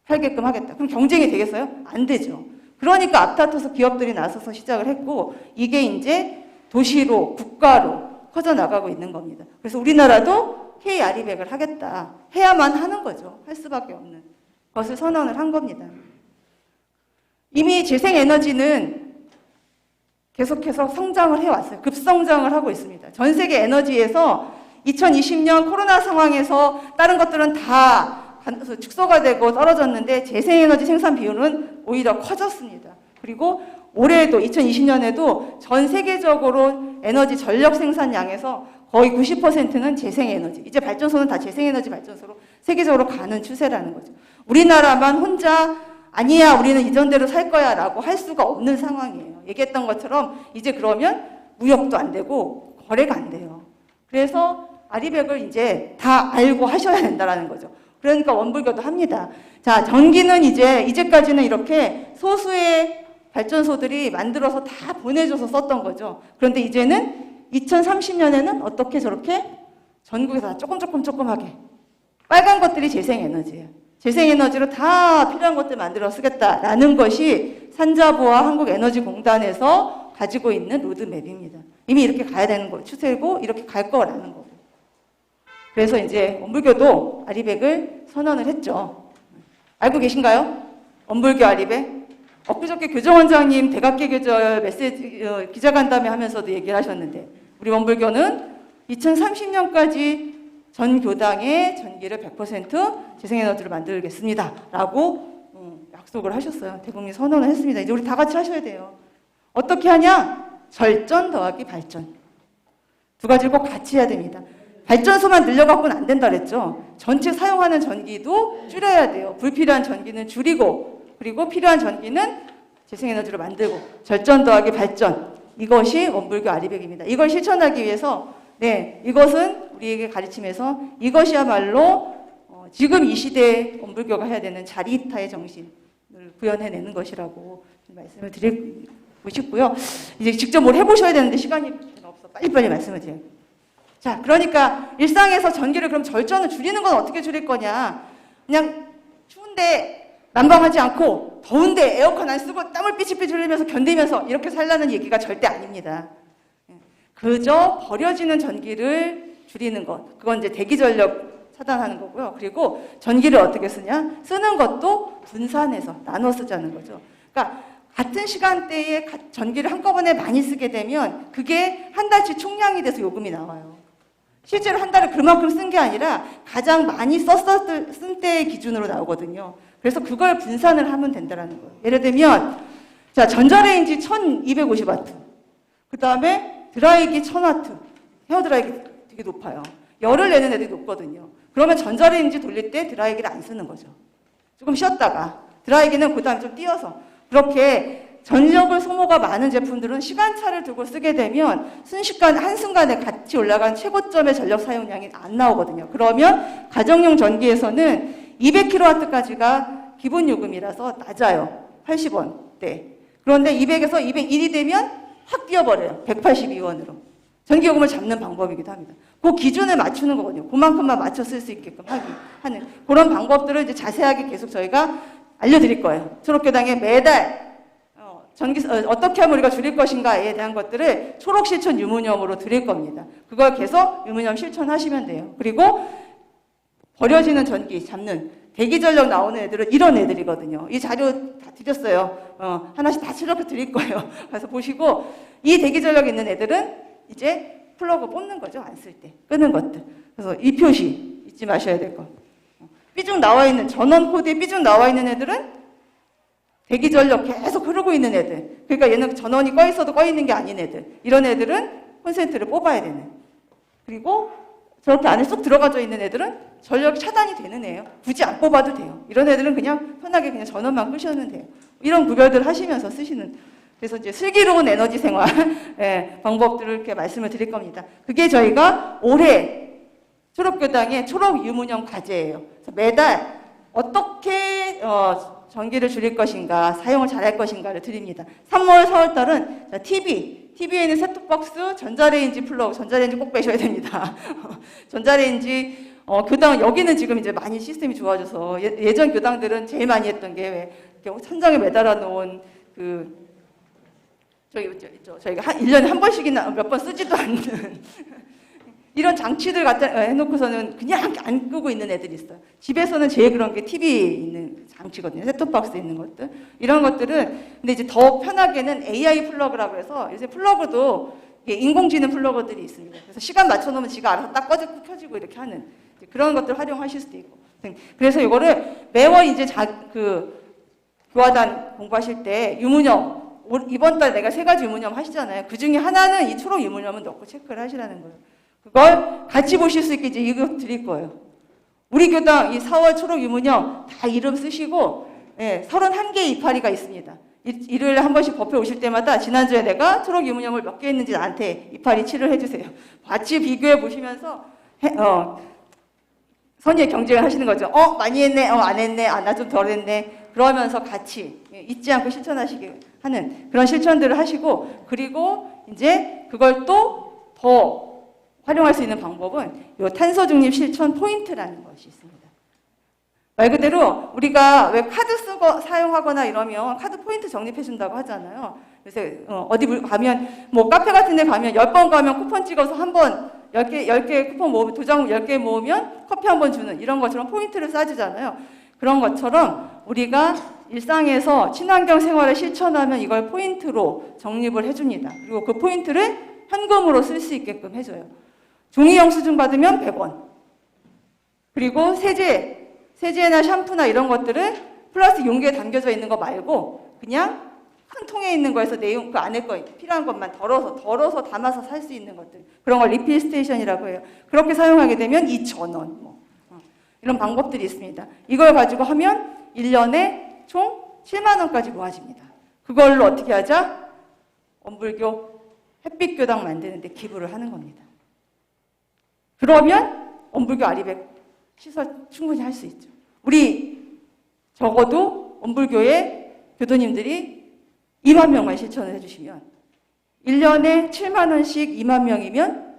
팔게끔 하겠다. 그럼 경쟁이 되겠어요? 안 되죠. 그러니까 앞다퉈서 기업들이 나서서 시작을 했고 이게 이제 도시로 국가로 커져나가고 있는 겁니다. 그래서 우리나라도 K-아리백을 하겠다. 해야만 하는 거죠. 할 수밖에 없는 것을 선언을 한 겁니다. 이미 재생에너지는 계속해서 성장을 해왔어요. 급성장을 하고 있습니다. 전 세계 에너지에서 2020년 코로나 상황에서 다른 것들은 다 축소가 되고 떨어졌는데 재생에너지 생산 비율은 오히려 커졌습니다. 그리고 올해도 2020년에도 전 세계적으로 에너지 전력 생산량에서 거의 90%는 재생에너지. 이제 발전소는 다 재생에너지 발전소로 세계적으로 가는 추세라는 거죠. 우리나라만 혼자 아니야 우리는 이전대로 살 거야 라고 할 수가 없는 상황이에요. 얘기했던 것처럼 이제 그러면 무역도 안 되고 거래가 안 돼요. 그래서 아리백을 이제 다 알고 하셔야 된다는 거죠. 그러니까 원불교도 합니다. 자, 전기는 이제까지는 이렇게 소수의 발전소들이 만들어서 다 보내줘서 썼던 거죠. 그런데 이제는 2030년에는 어떻게 저렇게 전국에서 다 조금하게 빨간 것들이 재생에너지예요. 재생에너지로 다 필요한 것들 만들어 쓰겠다라는 것이 산자부와 한국에너지공단에서 가지고 있는 로드맵입니다. 이미 이렇게 가야 되는 거 추세고 이렇게 갈 거라는 거고. 그래서 이제 원불교도 아리백을 선언을 했죠. 알고 계신가요? 원불교 아리백? 엊그저께 교정원장님 대각계 계절 메시지 기자간담회 하면서도 얘기를 하셨는데 우리 원불교는 2030년까지 전 교당의 전기를 100% 재생에너지로 만들겠습니다. 라고 약속을 하셨어요. 대국민 선언을 했습니다. 이제 우리 다 같이 하셔야 돼요. 어떻게 하냐? 절전 더하기 발전. 두 가지를 꼭 같이 해야 됩니다. 발전소만 늘려갖고는 안 된다 그랬죠. 전체 사용하는 전기도 줄여야 돼요. 불필요한 전기는 줄이고 그리고 필요한 전기는 재생에너지로 만들고 절전 더하기 발전. 이것이 원불교 아리백입니다. 이걸 실천하기 위해서 이것은 우리에게 가르치면서 이것이야말로 지금 이 시대에 원불교가 해야 되는 자리이타의 정신을 구현해내는 것이라고 말씀을 드리고 싶고요. 이제 직접 뭘 해보셔야 되는데 시간이 없어. 빨리빨리 말씀을 드려요. 자, 그러니까 일상에서 전기를 그럼 절전을 줄이는 건 어떻게 줄일 거냐. 그냥 추운데 난방하지 않고 더운데 에어컨 안 쓰고 땀을 삐질삐질 흘리면서 견디면서 이렇게 살라는 얘기가 절대 아닙니다. 그저 버려지는 전기를 줄이는 것. 그건 이제 대기전력 차단하는 거고요. 그리고 전기를 어떻게 쓰냐? 쓰는 것도 분산해서 나눠 쓰자는 거죠. 그러니까 같은 시간대에 전기를 한꺼번에 많이 쓰게 되면 그게 한 달치 총량이 돼서 요금이 나와요. 실제로 한 달에 그만큼 쓴 게 아니라 가장 많이 쓴 때의 기준으로 나오거든요. 그래서 그걸 분산을 하면 된다는 거예요. 예를 들면 자, 전자레인지 1250W 그 다음에 드라이기 1000W 헤어드라이기 되게 높아요. 열을 내는 애들이 높거든요. 그러면 전자레인지 돌릴 때 드라이기를 안 쓰는 거죠. 조금 쉬었다가 드라이기는 그 다음에 좀 띄어서 그렇게 전력을 소모가 많은 제품들은 시간차를 두고 쓰게 되면 순식간 한순간에 같이 올라간 최고점의 전력 사용량이 안 나오거든요. 그러면 가정용 전기에서는 200kW까지가 기본 요금이라서 낮아요. 80원대. 그런데 200에서 201이 되면 확 뛰어버려요. 182원으로. 전기요금을 잡는 방법이기도 합니다. 그 기준을 맞추는 거거든요. 그만큼만 맞춰 쓸 수 있게끔 하는 그런 방법들을 이제 자세하게 계속 저희가 알려드릴 거예요. 초록교당에 매달 어떻게 하면 우리가 줄일 것인가에 대한 것들을 초록 실천 유무념으로 드릴 겁니다. 그걸 계속 유무념 실천하시면 돼요. 그리고 버려지는 전기 잡는 대기전력 나오는 애들은 이런 애들이거든요. 이 자료 다 드렸어요. 하나씩 다 출력해 드릴 거예요. 그래서 보시고 이 대기전력 있는 애들은 이제 플러그 뽑는 거죠. 안 쓸 때. 끄는 것들. 그래서 이 표시 잊지 마셔야 될 거. 삐죽 나와 있는 전원 코드에 삐죽 나와 있는 애들은 대기전력 계속 흐르고 있는 애들. 그러니까 얘는 전원이 꺼 있어도 꺼 있는 게 아닌 애들. 이런 애들은 콘센트를 뽑아야 되는. 그리고 저렇게 안에 쏙 들어가져 있는 애들은 전력 차단이 되는 애예요. 굳이 안 뽑아도 돼요. 이런 애들은 그냥 편하게 그냥 전원만 끄셔도 돼요. 이런 구별들 하시면서 쓰시는. 그래서 이제 슬기로운 에너지 생활 방법들을 이렇게 말씀을 드릴 겁니다. 그게 저희가 올해 초록교당의 초록 유문형 과제예요. 그래서 매달 어떻게 전기를 줄일 것인가, 사용을 잘할 것인가를 드립니다. 3월, 4월 달은 TV에 있는 셋톱박스, 전자레인지 플러그, 전자레인지 꼭 빼셔야 됩니다. 전자레인지, 교당, 여기는 지금 이제 많이 시스템이 좋아져서 예전 교당들은 제일 많이 했던 게 왜 천장에 매달아 놓은 저희가 1년에 한 번씩이나 몇 번 쓰지도 않는 이런 장치들 갖다 해놓고서는 그냥 안 끄고 있는 애들이 있어요. 집에서는 제일 그런 게 TV 있는 장치거든요. 셋톱박스 있는 것들. 이런 것들은 근데 이제 더 편하게는 AI 플러그라고 해서 요새 플러그도 인공지능 플러그들이 있습니다. 그래서 시간 맞춰놓으면 지가 알아서 딱 꺼지고 켜지고 이렇게 하는 그런 것들 활용하실 수도 있고. 그래서 이거를 매월 이제 교화단 공부하실 때 유문형 이번 달 내가 3가지 유문형 하시잖아요. 그 중에 하나는 이 초록 유문형은 넣고 체크를 하시라는 거예요. 그걸 같이 보실 수 있게 이제 이거 드릴 거예요. 우리 교당 이 4월 초록 유문형 다 이름 쓰시고 31개의 이파리가 있습니다. 일요일에 한 번씩 법회 오실 때마다 지난주에 내가 초록 유문형을 몇 개 했는지 나한테 이파리 칠을 해주세요. 같이 비교해 보시면서 선의의 경쟁을 하시는 거죠. 많이 했네, 안 했네, 나 좀 덜 했네. 그러면서 같이 잊지 않고 실천하시게 하는 그런 실천들을 하시고, 그리고 이제 그걸 또 더 활용할 수 있는 방법은 요 탄소 중립 실천 포인트라는 것이 있습니다. 말 그대로 우리가 왜 카드 쓰고 사용하거나 이러면 카드 포인트 적립해 준다고 하잖아요. 그래서 어디 가면 뭐 카페 같은 데 가면 10번 가면 쿠폰 찍어서 한 번 10개 쿠폰 모으면 도장 10개 모으면 커피 한 번 주는 이런 것처럼 포인트를 쏴주잖아요. 그런 것처럼 우리가 일상에서 친환경 생활을 실천하면 이걸 포인트로 적립을 해줍니다. 그리고 그 포인트를 현금으로 쓸 수 있게끔 해줘요. 종이 영수증 받으면 100원. 그리고 세제나 샴푸나 이런 것들을 플라스틱 용기에 담겨져 있는 거 말고 그냥 큰 통에 있는 거에서 내용 그 안에 거 필요한 것만 덜어서 담아서 살 수 있는 것들. 그런 걸 리필 스테이션이라고 해요. 그렇게 사용하게 되면 2,000원. 이런 방법들이 있습니다. 이걸 가지고 하면 1년에 총 7만 원까지 모아집니다. 그걸로 어떻게 하자? 엄불교 햇빛교당 만드는데 기부를 하는 겁니다. 그러면 엄불교 아리백 시설 충분히 할 수 있죠. 우리 적어도 엄불교의 교도님들이 2만 명만 실천을 해주시면 1년에 7만 원씩 2만 명이면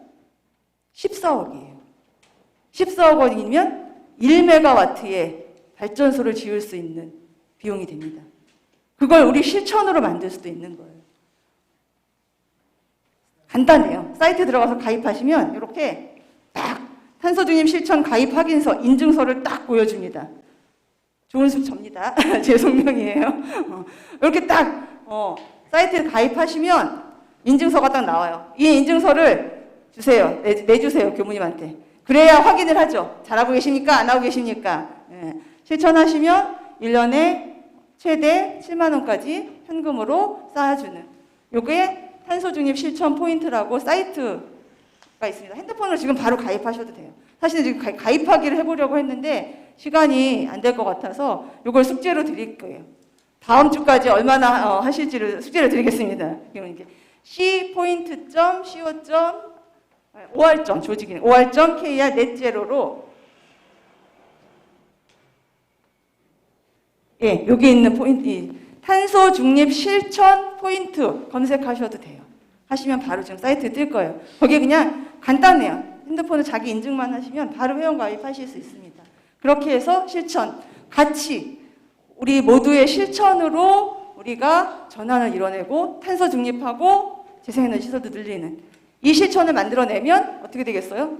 14억이에요. 14억 원이면 1메가와트의 발전소를 지을 수 있는 비용이 됩니다. 그걸 우리 실천으로 만들 수도 있는 거예요. 간단해요. 사이트 들어가서 가입하시면 이렇게 딱 탄소 중립 실천 가입 확인서, 인증서를 딱 보여줍니다. 좋은 접니다. 제 성명이에요. 이렇게 딱 사이트에 가입하시면 인증서가 딱 나와요. 이 인증서를 주세요. 내주세요. 교무님한테. 그래야 확인을 하죠. 잘하고 계십니까? 안 하고 계십니까? 실천하시면 1년에 최대 7만 원까지 현금으로 쌓아주는 요게 탄소 중립 실천 포인트라고 사이트가 있습니다. 핸드폰으로 지금 바로 가입하셔도 돼요. 사실은 지금 가입하기를 해보려고 했는데 시간이 안 될 것 같아서 요걸 숙제로 드릴 거예요. 다음 주까지 얼마나 하실지를 숙제를 드리겠습니다. 그러면 이제 c.co. OR.점 조직인 OR.kr 넷제로로 여기 있는 포인트 탄소 중립 실천 포인트 검색하셔도 돼요. 하시면 바로 지금 사이트에 뜰 거예요. 거기에 그냥 간단해요. 핸드폰을 자기 인증만 하시면 바로 회원 가입하실 수 있습니다. 그렇게 해서 실천 같이 우리 모두의 실천으로 우리가 전환을 이뤄내고 탄소 중립하고 재생에너지 시설도 늘리는 이 실천을 만들어내면 어떻게 되겠어요?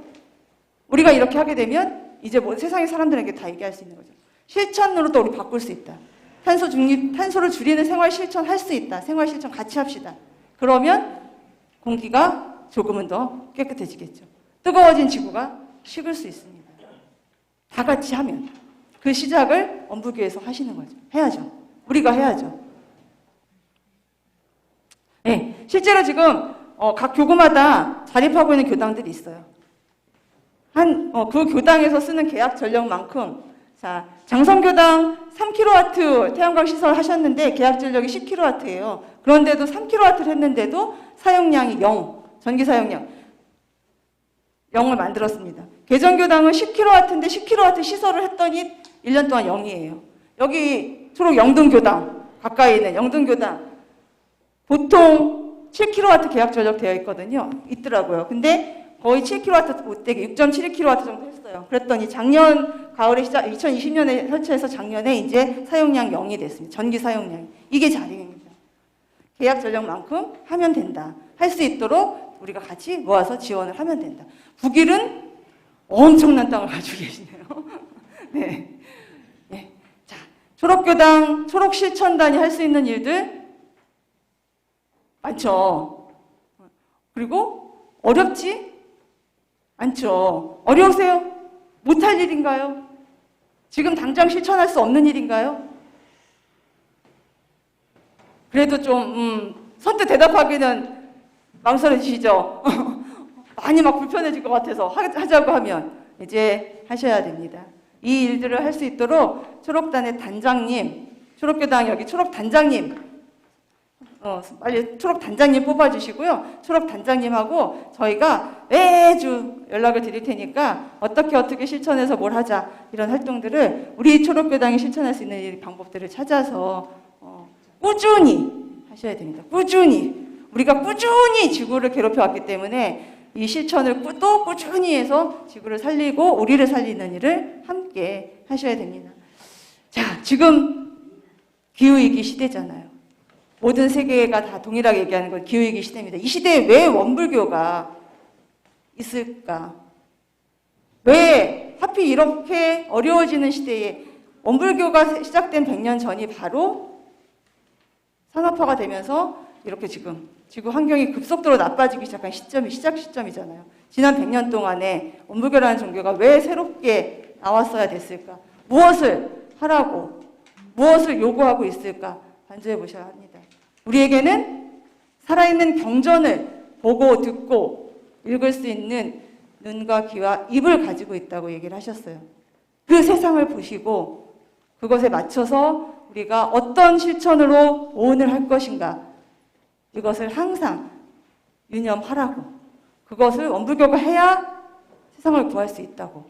우리가 이렇게 하게 되면 이제 뭐 세상의 사람들에게 다 얘기할 수 있는 거죠. 실천으로도 우리 바꿀 수 있다. 탄소 중립, 탄소를 줄이는 생활 실천 할 수 있다. 생활 실천 같이 합시다. 그러면 공기가 조금은 더 깨끗해지겠죠. 뜨거워진 지구가 식을 수 있습니다. 다 같이 하면 그 시작을 엄불교에서 하시는 거죠. 해야죠. 우리가 해야죠. 네, 실제로 지금 각 교구마다 자립하고 있는 교당들이 있어요. 그 교당에서 쓰는 계약 전력만큼, 자, 장성교당 3kW 태양광 시설 하셨는데 계약 전력이 10kW예요. 그런데도 3kW를 했는데도 사용량이 0, 전기 사용량 0을 만들었습니다. 개정교당은 10kW인데 10kW 시설을 했더니 1년 동안 0이에요. 여기 초록 영등교당, 가까이 있는 영등교당 보통 7kW 계약 조정되어 있거든요. 있더라고요. 근데 거의 7kW 못 되게 6.72kW 정도 했어요. 그랬더니 작년 가을에 2020년에 설치해서 작년에 이제 사용량 0이 됐습니다. 전기 사용량이. 이게 자립입니다. 계약 전력만큼 하면 된다. 할 수 있도록 우리가 같이 모아서 지원을 하면 된다. 북일은 엄청난 땅을 가지고 계시네요. 네. 네. 자, 초록교당, 초록실천단이 할 수 있는 일들 많죠. 그리고 어렵지 않죠. 어려우세요? 못할 일인가요? 지금 당장 실천할 수 없는 일인가요? 그래도 좀 선뜻 대답하기는 망설여지시죠? 많이 막 불편해질 것 같아서 하자고 하면 이제 하셔야 됩니다. 이 일들을 할 수 있도록 초록단의 단장님, 초록교당 여기 초록단장님, 빨리 초록단장님 뽑아주시고요. 초록단장님하고 저희가 매주 연락을 드릴 테니까 어떻게 실천해서 뭘 하자 이런 활동들을 우리 초록교당이 실천할 수 있는 방법들을 찾아서 꾸준히 하셔야 됩니다. 꾸준히. 우리가 꾸준히 지구를 괴롭혀왔기 때문에 이 실천을 또 꾸준히 해서 지구를 살리고 우리를 살리는 일을 함께 하셔야 됩니다. 자, 지금 기후위기 시대잖아요. 모든 세계가 다 동일하게 얘기하는 건 기후위기 시대입니다. 이 시대에 왜 원불교가 있을까? 왜 하필 이렇게 어려워지는 시대에 원불교가 시작된 100년 전이 바로 산업화가 되면서 이렇게 지금 지구 환경이 급속도로 나빠지기 시작한 시작 시점이잖아요. 지난 100년 동안에 원불교라는 종교가 왜 새롭게 나왔어야 됐을까? 무엇을 하라고, 무엇을 요구하고 있을까? 반주해 보셔야 합니다. 우리에게는 살아있는 경전을 보고 듣고 읽을 수 있는 눈과 귀와 입을 가지고 있다고 얘기를 하셨어요. 그 세상을 보시고 그것에 맞춰서 우리가 어떤 실천으로 오은을 할 것인가 이것을 항상 유념하라고 그것을 원불교가 해야 세상을 구할 수 있다고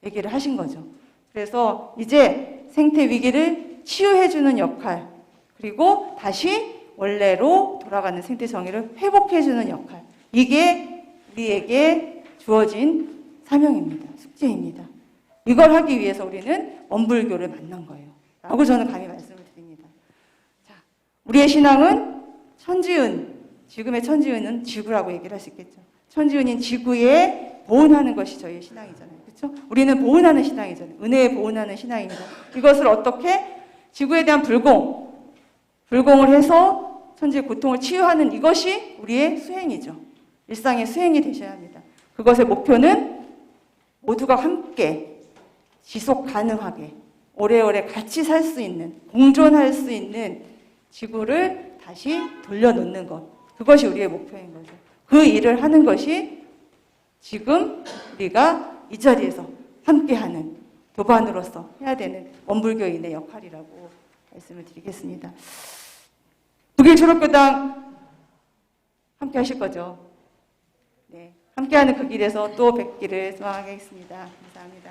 얘기를 하신 거죠. 그래서 이제 생태 위기를 치유해주는 역할 그리고 다시 원래로 돌아가는 생태 정의를 회복해주는 역할 이게 우리에게 주어진 사명입니다. 숙제입니다. 이걸 하기 위해서 우리는 원불교를 만난 거예요. 라고 저는 감히 말씀을 드립니다. 자, 우리의 신앙은 천지은, 지금의 천지은은 지구라고 얘기를 할 수 있겠죠. 천지은인 지구에 보은하는 것이 저희의 신앙이잖아요. 그렇죠? 우리는 보은하는 신앙이잖아요. 은혜에 보은하는 신앙입니다. 이것을 어떻게 지구에 대한 불공을 해서 천지의 고통을 치유하는 이것이 우리의 수행이죠. 일상의 수행이 되셔야 합니다. 그것의 목표는 모두가 함께 지속 가능하게 오래오래 같이 살 수 있는, 공존할 수 있는 지구를 다시 돌려놓는 것. 그것이 우리의 목표인 거죠. 그 일을 하는 것이 지금 우리가 이 자리에서 함께하는 도반으로서 해야 되는 원불교인의 역할이라고 말씀을 드리겠습니다. 북일 초록교당 함께 하실 거죠? 네. 함께하는 그 길에서 또 뵙기를 소망하겠습니다. 감사합니다.